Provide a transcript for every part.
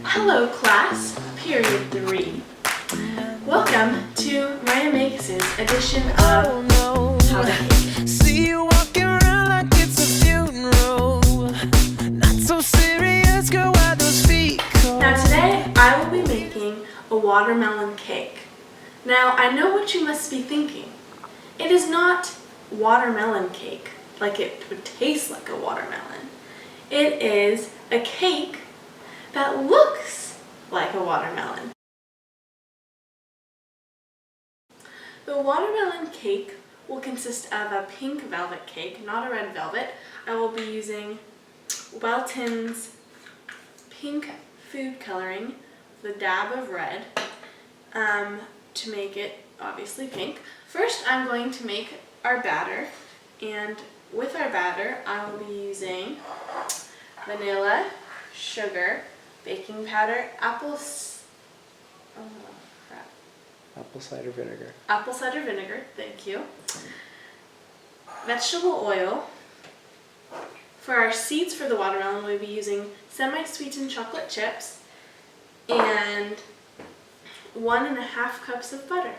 Hello class, period 3. Welcome to Maya Makes' edition of How to Cake. See you walking around like it's a funeral. Not so serious, girl, why those feet cold? Now today I will be making a watermelon cake. Now I know what you must be thinking. It is not watermelon cake, like it would taste like a watermelon. It is a cake that looks like a watermelon. The watermelon cake will consist of a pink velvet cake, not a red velvet. I will be using Welton's pink food coloring with a dab of red to make it obviously pink. First I'm going to make our batter, and with our batter I will be using vanilla, sugar, baking powder, apple cider vinegar, thank you, vegetable oil. For our seeds for the watermelon, we'll be using semi-sweetened chocolate chips and 1.5 cups of butter.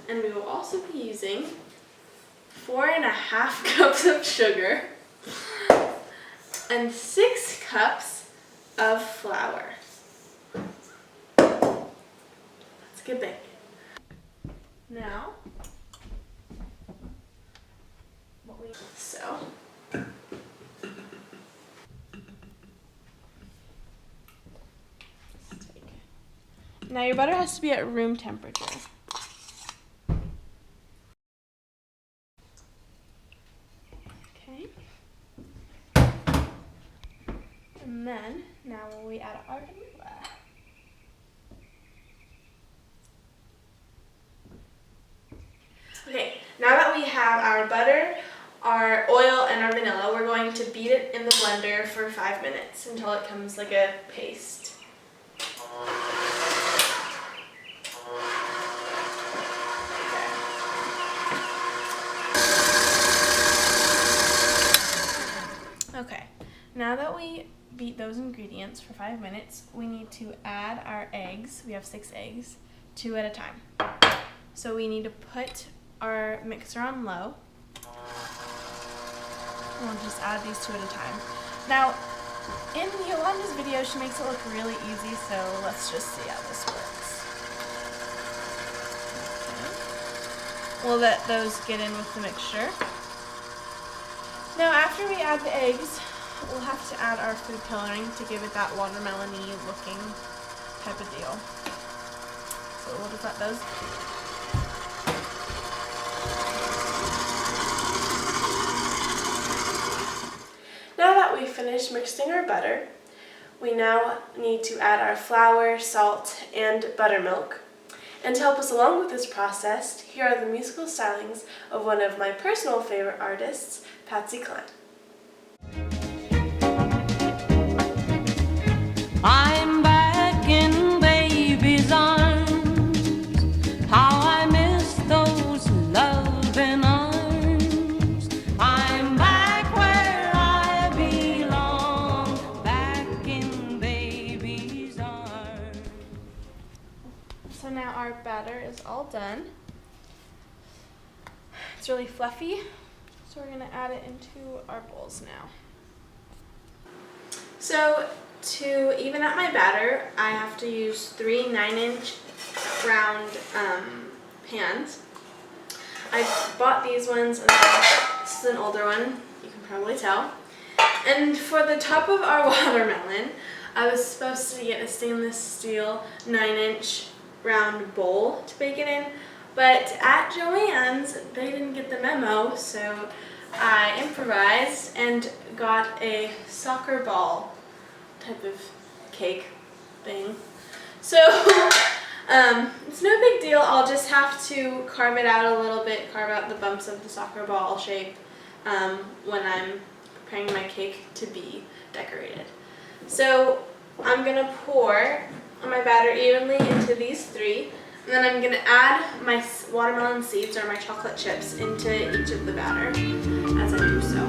And we will also be using 4.5 cups of sugar and 6 cups of flour. Let's get baking. Now, now your butter has to be at room temperature. Okay. And then, now we add our vanilla. Okay, now that we have our butter, our oil, and our vanilla, we're going to beat it in the blender for 5 minutes until it comes like a paste. Okay, now that we beat those ingredients for 5 minutes, we need to add our eggs. We have 6 eggs, 2 at a time. So we need to put our mixer on low. We'll just add these 2 at a time. Now, in Yolanda's video, she makes it look really easy, so let's just see how this works. Okay. We'll let those get in with the mixture. Now, after we add the eggs, we'll have to add our food coloring to give it that watermelon-y looking type of deal. So we'll just let those. Now that we've finished mixing our butter, we now need to add our flour, salt, and buttermilk. And to help us along with this process, here are the musical stylings of one of my personal favorite artists, Patsy Cline. I'm back in baby's arms. How I miss those loving arms. I'm back where I belong, back in baby's arms. So now our batter is all done. It's really fluffy, so we're going to add it into our bowls now. So to even out my batter, I have to use 3 9-inch round pans. I bought these ones, and this is an older one, you can probably tell. And for the top of our watermelon, I was supposed to get a stainless steel 9-inch round bowl to bake it in, but at Joann's, they didn't get the memo, so I improvised and got a soccer ball type of cake thing. So it's no big deal. I'll just have to carve it out a little bit, carve out the bumps of the soccer ball shape when I'm preparing my cake to be decorated. So I'm gonna pour my batter evenly into these 3, and then I'm gonna add my watermelon seeds or my chocolate chips into each of the batter as I do so.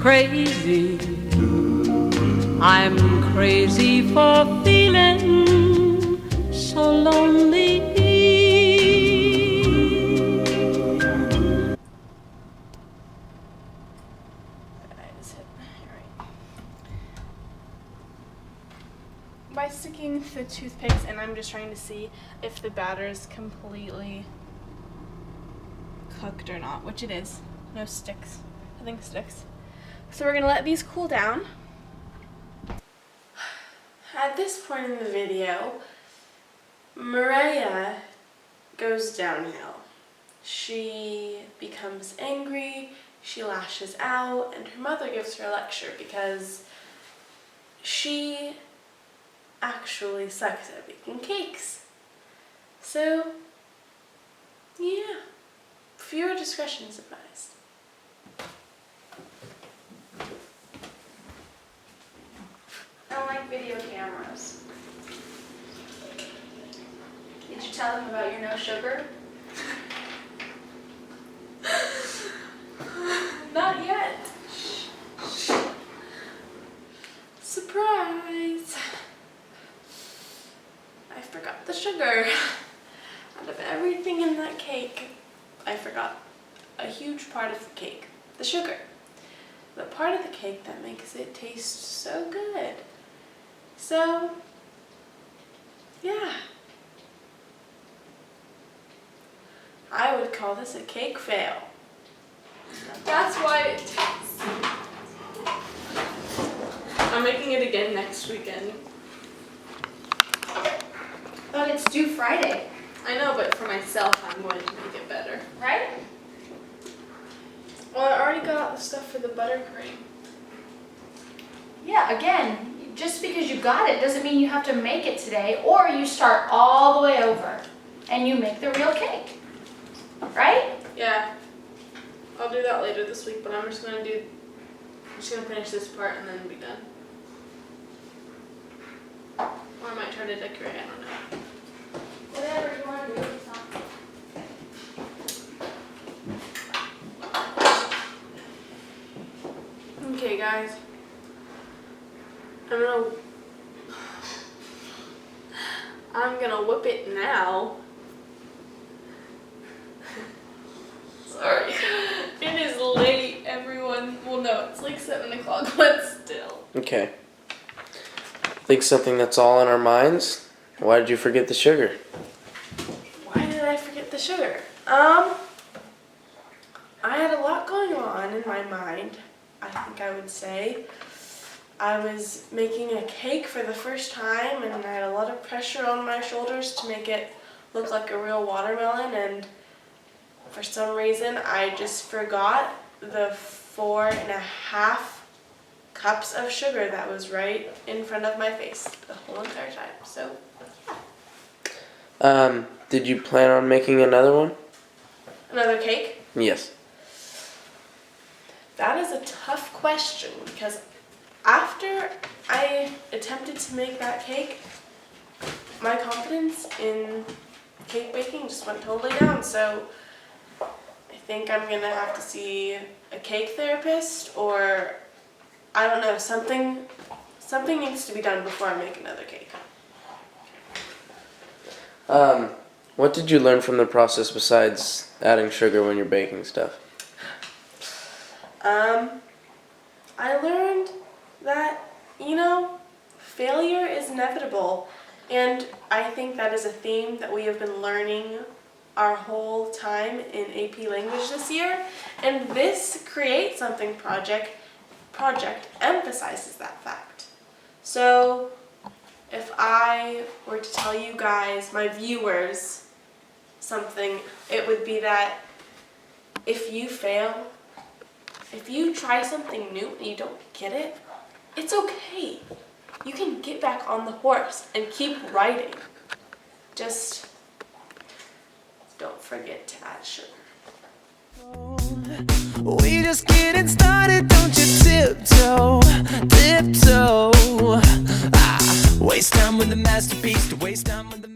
crazy. I'm crazy for feeling so lonely. By sticking the toothpicks in, I'm just trying to see if the batter is completely cooked or not, which it is. No sticks. Nothing sticks. So we're gonna let these cool down. At this point in the video, Mariah goes downhill. She becomes angry, she lashes out, and her mother gives her a lecture because she actually sucks at baking cakes. So, yeah, viewer discretion is advised. I don't like video cameras. Did you tell them about your no sugar? Not yet. Surprise! I forgot the sugar. Out of everything in that cake, I forgot a huge part of the cake, the sugar. The part of the cake that makes it taste so good. So, yeah. I would call this a cake fail. That's why it tastes. I'm making it again next weekend. But it's due Friday, I know, but for myself, I'm going to make it better. right? Well, I already got the stuff for the buttercream. Yeah, again, just because you got it doesn't mean you have to make it today, or you start all the way over and you make the real cake, right? Yeah, I'll do that later this week, but I'm just gonna finish this part and then be done. Or I might try to decorate, I don't know. Whatever you want to do, it's not. Okay, guys. I'm gonna whip it now. Sorry. It is late, everyone. Well, no, it's like 7 o'clock, but still. Okay. I think something that's all in our minds. Why did you forget the sugar? Why did I forget the sugar? I had a lot going on in my mind, I think I would say. I was making a cake for the first time and I had a lot of pressure on my shoulders to make it look like a real watermelon, and for some reason I just forgot the 4.5 cups of sugar that was right in front of my face the whole entire time. So, yeah. Did you plan on making another one? Another cake? Yes. That is a tough question because after I attempted to make that cake, my confidence in cake baking just went totally down. So I think I'm gonna have to see a cake therapist, or I don't know, something needs to be done before I make another cake. What did you learn from the process besides adding sugar when you're baking stuff? I learned that, failure is inevitable, and I think that is a theme that we have been learning our whole time in AP Language this year, and this Create Something project emphasizes that fact. So if I were to tell you guys, my viewers, something, it would be that if you fail, if you try something new and you don't get it, it's okay. You can get back on the horse and keep riding. Just don't forget to add sugar. We just getting started, don't you tiptoe, tiptoe. Waste time with the masterpiece, to waste time with the